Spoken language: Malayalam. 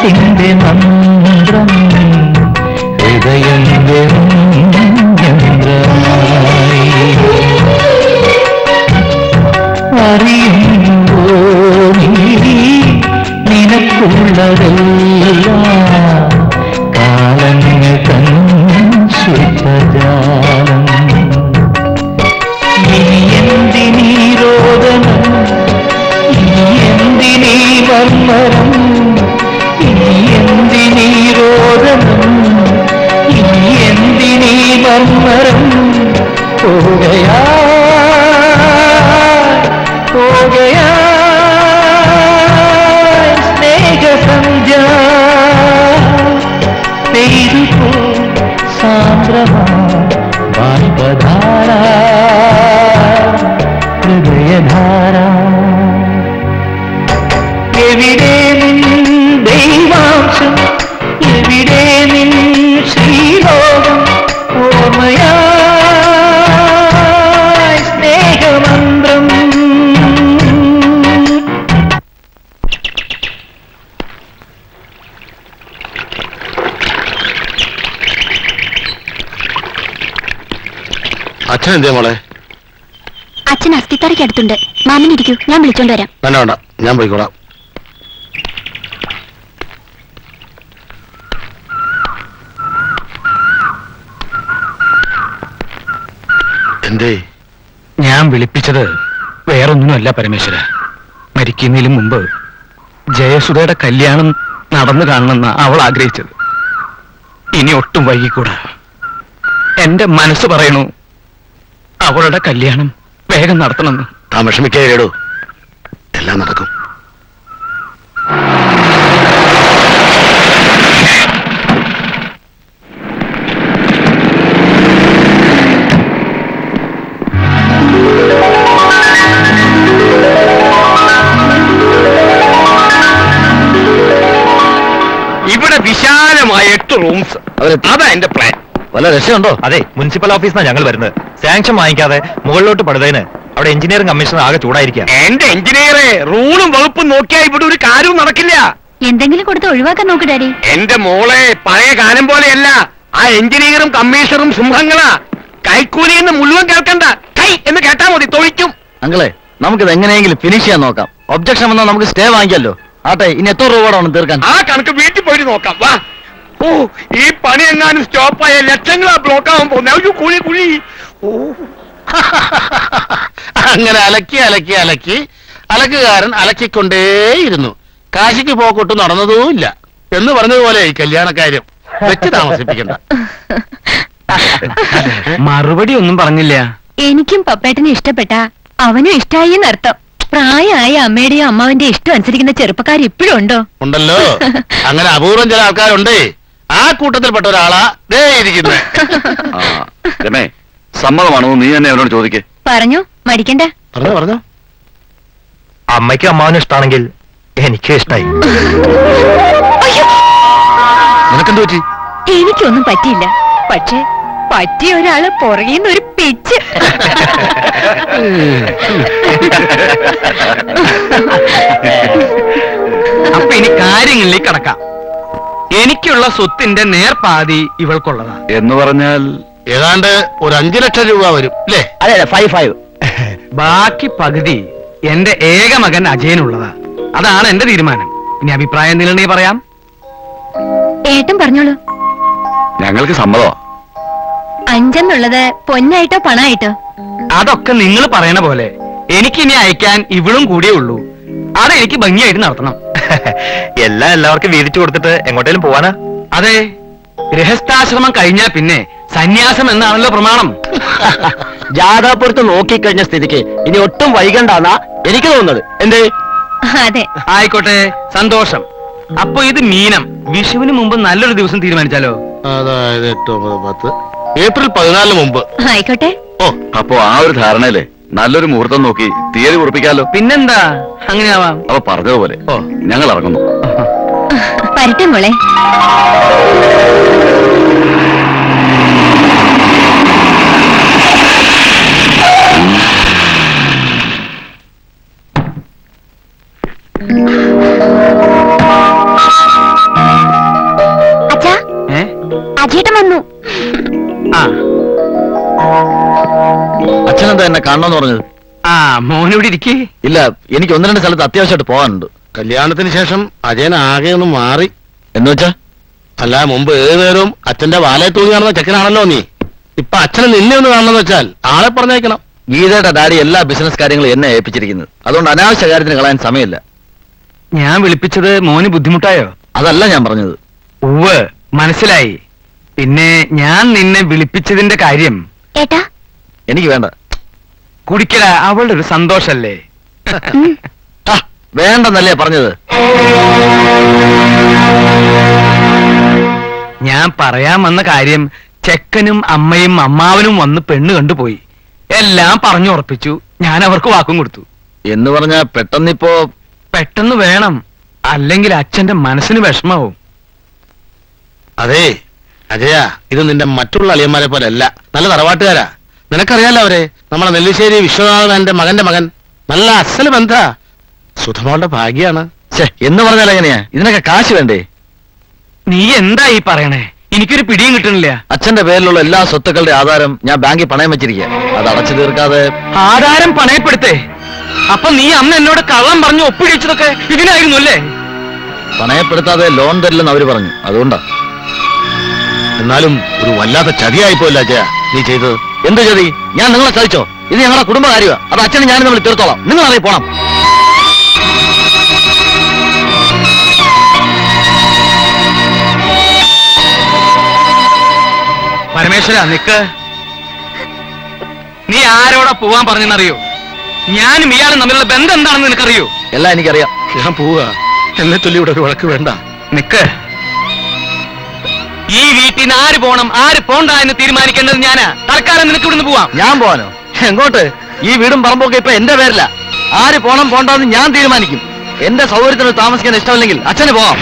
മനസ്സിന്റെ മന്ത്രം ഹൃദയം അറിയുമ്പോ നിനക്കുള്ളതെല്ലാം കാലങ്ങൾ തൻ ശില്പജാലം. ഇനി എന്തിനീ രോദനം, ഇനി എന്തിനീ മർമ്മരം, ഇനി എന്തിനീ രോദനം, ഇനി എന്തിനീ മർമ്മരം. പോകയാ പോകയാ സ്നേഹസഞ്ജ പെയ്തുപോ സാന്ദ്രമാ ബാഷ്പധാര ഹൃദയധാര. എവിടെ നിൻ ദൈവാംശം, എവിടെ നിൻ ശ്രീലോകം, ഓർമ്മയായി സ്നേഹമന്ത്രം. അച്ഛൻ എന്തേ മോളെ? അച്ഛൻ അസ്ഥിത്തറയ്ക്ക് അടുത്തുണ്ട്. മാമനിരിക്കൂ, ഞാൻ വിളിച്ചോണ്ട് വരാം. വേണ്ട വേണ്ട, ഞാൻ പോയിക്കോളാം. എന്തേ? ഞാൻ വിളിപ്പിച്ചത് വേറൊന്നുമല്ല പരമേശ്വര. മരിക്കുന്നതിലും മുമ്പ് ജയസുധയുടെ കല്യാണം നടന്നു കാണണമെന്ന അവൾ ആഗ്രഹിച്ചത്. ഇനി ഒട്ടും വൈകിക്കൂടാ. എന്റെ മനസ്സ് പറയണു അവളുടെ കല്യാണം വേഗം നടത്തണമെന്ന്. താൻ വിഷമിക്കേടോ, എല്ലാം നടക്കും. ഇവിടെ വിശാലമായ 8 റൂംസ്. അതാ എന്റെ പ്ലാൻ. വല്ല രക്ഷയുണ്ടോ? അതെ, മുനിസിപ്പൽ ഓഫീസിനാണ് ഞങ്ങൾ വരുന്നത്. സാങ്ഷൻ വാങ്ങിക്കാതെ മുകളിലോട്ട് പടുതതിന് അവിടെ എഞ്ചിനീയറിംഗ് കമ്മീഷണർ ആകെ ചൂടായിരിക്കുക. എന്റെ എഞ്ചിനീയറെ, റൂളും വകുപ്പും നോക്കിയാ ഇവിടെ ഒരു കാര്യവും നടക്കില്ല. എന്തെങ്കിലും കൊടുത്ത് ഒഴിവാക്കാൻ നോക്ക് ഡാഡി. എന്റെ മോളെ, പഴയ കാലം പോലെയല്ല. ആ എഞ്ചിനീയറും കമ്മീഷണറും സിംഹങ്ങളാ. കൈക്കൂലി എന്ന് മുഴുവൻ കേൾക്കണ്ട, കൈ എന്ന് കേട്ടാ മതി, തൊഴിക്കും. അങ്ങളെ, നമുക്കിത് എങ്ങനെയെങ്കിലും ഫിനിഷ് ചെയ്യാൻ നോക്കാം. ഒബ്ജക്ഷൻ വന്നാൽ നമുക്ക് സ്റ്റേ വാങ്ങിക്കാമല്ലോ. ആട്ടെ, ഇനി എത്ര രൂപ വേണം തീർക്കാൻ? ആ കണക്ക് വീട്ടിൽ പോയിട്ട് നോക്കാം. വാ. ഓ, ഈ പണി എങ്ങാനും സ്റ്റോപ്പായ ലക്ഷങ്ങളാ ബ്ലോക്ക് ആവാൻ പോകുന്നത്. കുഴി കുഴി. ഓ, അങ്ങനെ അലക്കി അലക്കി അലക്കി അലക്കുകാരൻ അലക്കിക്കൊണ്ടേയിരുന്നു. കാശിക്ക് പോക്കൊട്ടും നടന്നതുമില്ല എന്ന് പറഞ്ഞതുപോലെ ഈ കല്യാണക്കാര്യം വെച്ച് താമസിപ്പിക്കണ്ട. മറുപടി ഒന്നും പറഞ്ഞില്ല. എനിക്കും പപ്പേട്ടനെ ഇഷ്ടപ്പെട്ട അവനും ഇഷ്ടായി എന്നർത്ഥം. പ്രായമായ അമ്മയുടെയും അമ്മാവിന്റെ ഇഷ്ടം അനുസരിക്കുന്ന ചെറുപ്പക്കാർ ഇപ്പോഴും ഉണ്ടോ? ഉണ്ടല്ലോ. അങ്ങനെ അപൂർവം ചില ആൾക്കാരുണ്ട്. ആ കൂട്ടത്തിൽപ്പെട്ട ഒരാളാ ദേ ഇരിക്കുന്നത്. സമ്മതമാണോ നീ തന്നെ അവനോട് ചോദിക്കേ. പറഞ്ഞു, മടിക്കണ്ട. പറഞ്ഞോ പറഞ്ഞോ. അമ്മയ്ക്കും അമ്മാവനും ഇഷ്ടമാണെങ്കിൽ എനിക്കും ഇഷ്ടമായി. നിനക്കെന്ത് പറ്റി? എനിക്കൊന്നും പറ്റിയില്ല. പക്ഷേ പറ്റിയ ഒരാള് പുറകിന്ന് ഒരു പിച്ച്. അപ്പൊ ഇനി കാര്യങ്ങളിലേക്ക് കടക്കാം. എനിക്കുള്ള സ്വത്തിന്റെ നേർപാതി ഇവൾക്കുള്ളതാ. എന്ന് പറഞ്ഞാൽ ഏതാണ്ട് ഒരു 5 ലക്ഷം രൂപ വരും അല്ലേ? അതെ അതെ, 5. ബാക്കി പകുതി എന്റെ ഏക മകൻ അജയനുള്ളതാ. അതാണ് എന്റെ തീരുമാനം. ഇനി അഭിപ്രായം എന്തെങ്കിലും പറയാം. ഏട്ടൻ പറഞ്ഞോളൂ. ഞങ്ങൾക്ക് സമ്മതോ? 5 എന്നുള്ളത് പൊന്നായിട്ടോ പണായിട്ടോ? അതൊക്കെ നിങ്ങൾ പറയണ പോലെ. എനിക്കിനി അയക്കാൻ ഇവളും കൂടിയേ ഉള്ളൂ. അതെനിക്ക് ഭംഗിയായിട്ട് നടത്തണം. എല്ലാവർക്കും വീതിച്ചു കൊടുത്തിട്ട് എങ്ങോട്ടേലും പോവാനാ? അതെ, ഗൃഹസ്ഥാശ്രമം കഴിഞ്ഞാൽ പിന്നെ സന്യാസം എന്നാണല്ലോ പ്രമാണം. ജാഥാപുരത്ത് നോക്കിക്കഴിഞ്ഞ സ്ഥിതിക്ക് ഇനി ഒട്ടും വൈകണ്ടാന്നാ എനിക്ക് തോന്നുന്നത്. എന്തേ? അതെ, ആയിക്കോട്ടെ, സന്തോഷം. അപ്പൊ ഇത് മീനം. വിഷുവിന് മുമ്പ് നല്ലൊരു ദിവസം തീരുമാനിച്ചാലോ? അതായത് 8, 9, 10 ഏപ്രിൽ 14 മുമ്പ്. ആയിക്കോട്ടെ. ഓ, അപ്പോ ആ ഒരു ധാരണയില്ലേ നല്ലൊരു മുഹൂർത്തം നോക്കി തീയതി ഉറപ്പിക്കാലോ. പിന്നെന്താ, അങ്ങനെയാവാം. അപ്പൊ പറഞ്ഞതുപോലെ ഞങ്ങൾ ഇറങ്ങുന്നു. വരട്ടെ മോളെ. രാജേട്ടൻ വന്നു. ആ അച്ഛനെന്താ എന്നെ കാണണമെന്ന് പറഞ്ഞത്? ആ മോനിവിടെ ഇരിക്കേ. ഇല്ല, എനിക്ക് ഒന്ന് രണ്ട് സ്ഥലത്ത് അത്യാവശ്യമായിട്ട് പോകാനുണ്ട്. കല്യാണത്തിന് ശേഷം അജയൻ ആകെ ഒന്ന് മാറി. എന്ന് വെച്ചാ? അല്ല, മുമ്പ് ഏത് നേരവും അച്ഛന്റെ വാലയെ തൂങ്ങി കാണുന്ന ചെക്കനാണല്ലോ നീ. ഇപ്പൊ അച്ഛനെ നിന്നെ ഒന്ന് കാണണമെന്ന് വെച്ചാൽ ആളെ പറഞ്ഞേക്കണം. ഗീതയുടെ ഡാഡി എല്ലാ ബിസിനസ് കാര്യങ്ങളും എന്നെ ഏൽപ്പിച്ചിരിക്കുന്നത്. അതുകൊണ്ട് അനാവശ്യ കാര്യത്തിന് കളയാൻ സമയമില്ല. ഞാൻ വിളിപ്പിച്ചത് മോന് ബുദ്ധിമുട്ടായോ? അതല്ല ഞാൻ പറഞ്ഞത്. ഉവ്വ് മനസ്സിലായി. പിന്നെ ഞാൻ നിന്നെ വിളിപ്പിച്ചതിന്റെ കാര്യം ഏട്ടാ, എനിക്ക് വേണ്ട. കുടിക്കല അവളുടെ ഒരു സന്തോഷല്ലേ. ആ, വേണ്ടെന്നല്ലേ പറഞ്ഞത്? ഞാൻ പറയാൻ വന്ന കാര്യം ചെക്കനും അമ്മയും അമ്മാവനും വന്ന് പെണ്ണ് കണ്ടുപോയി. എല്ലാം പറഞ്ഞുറപ്പിച്ചു. ഞാൻ അവർക്ക് വാക്കും കൊടുത്തു. എന്ന് പറഞ്ഞാ പെട്ടെന്നിപ്പോ പെട്ടെന്ന് വേണം, അല്ലെങ്കിൽ അച്ഛന്റെ മനസ്സിന് വിഷമാവും. അതെ അജയ, ഇത് നിന്റെ മറ്റുള്ള അളിയന്മാരെ പോലെ അല്ല. നല്ല തറവാട്ടുകാരാ. നിനക്കറിയാലോ അവരെ. നമ്മളെ നെല്ലിശ്ശേരി വിശ്വനാഥന്റെ മകന്റെ മകൻ. നല്ല അസല് ബന്ധ. സുധമോളുടെ ഭാഗ്യാണ്. എന്ന് പറഞ്ഞാൽ എങ്ങനെയാ? ഇതിനൊക്കെ കാശ് വേണ്ടേ? നീ എന്താ ഈ പറയണേ? എനിക്കൊരു പിടിയും കിട്ടണില്ല. അച്ഛന്റെ പേരിലുള്ള എല്ലാ സ്വത്തുക്കളുടെ ആധാരം ഞാൻ ബാങ്കിൽ പണയം വെച്ചിരിക്കുക. അത് അടച്ചു തീർക്കാതെ. ആധാരം പണയപ്പെടുത്തേ? അപ്പൊ നീ അന്ന് എന്നോട് കള്ളം പറഞ്ഞു ഒപ്പിടിച്ചതൊക്കെ ഇതിനായിരുന്നു അല്ലേ? പണയപ്പെടുത്താതെ ലോൺ തരില്ലെന്ന് അവര് പറഞ്ഞു. അതുകൊണ്ടാ. എന്നാലും ഒരു വല്ലാത്ത ചതിയായിപ്പോയില്ല അജയ നീ ചെയ്തത്. എന്ത് ചതി? ഞാൻ നിങ്ങളെ ചതിച്ചോ? ഇത് ഞങ്ങളുടെ കുടുംബകാര്യമാണ്. അത് അച്ഛനും ഞാനും നമ്മൾ തീർത്തോളാം. നിങ്ങൾ അറിയി പോണം. പരമേശ്വര നിക്ക്. നീ ആരോടാ പോവാൻ പറഞ്ഞെന്നറിയോ? ഞാനും ഇയാളും തമ്മിലുള്ള ബന്ധം എന്താണെന്ന് നിനക്കറിയോ? എല്ലാം എനിക്കറിയാം. ഞാൻ പോവുക. എന്നെ ചൊല്ലി ഇവിടെ ഒരു വഴക്ക് വേണ്ട. നിക്ക്. ഈ വീട്ടിൽ നിന്ന് ആര് പോണം ആര് പോണ്ട എന്ന് തീരുമാനിക്കേണ്ടത് ഞാനാ. തൽക്കാലം നിനക്ക് ഇവിടുന്ന് പോവാം. ഞാൻ പോവാനോ? എങ്ങോട്ട്? ഈ വീടും പറമ്പൊക്കെ ഇപ്പൊ എന്റെ പേരില. ആര് പോണം പോണ്ടെന്ന് ഞാൻ തീരുമാനിക്കും. എന്റെ സൗകര്യത്തിന് താമസിക്കാൻ ഇഷ്ടമില്ലെങ്കിൽ അച്ഛന് പോവാം.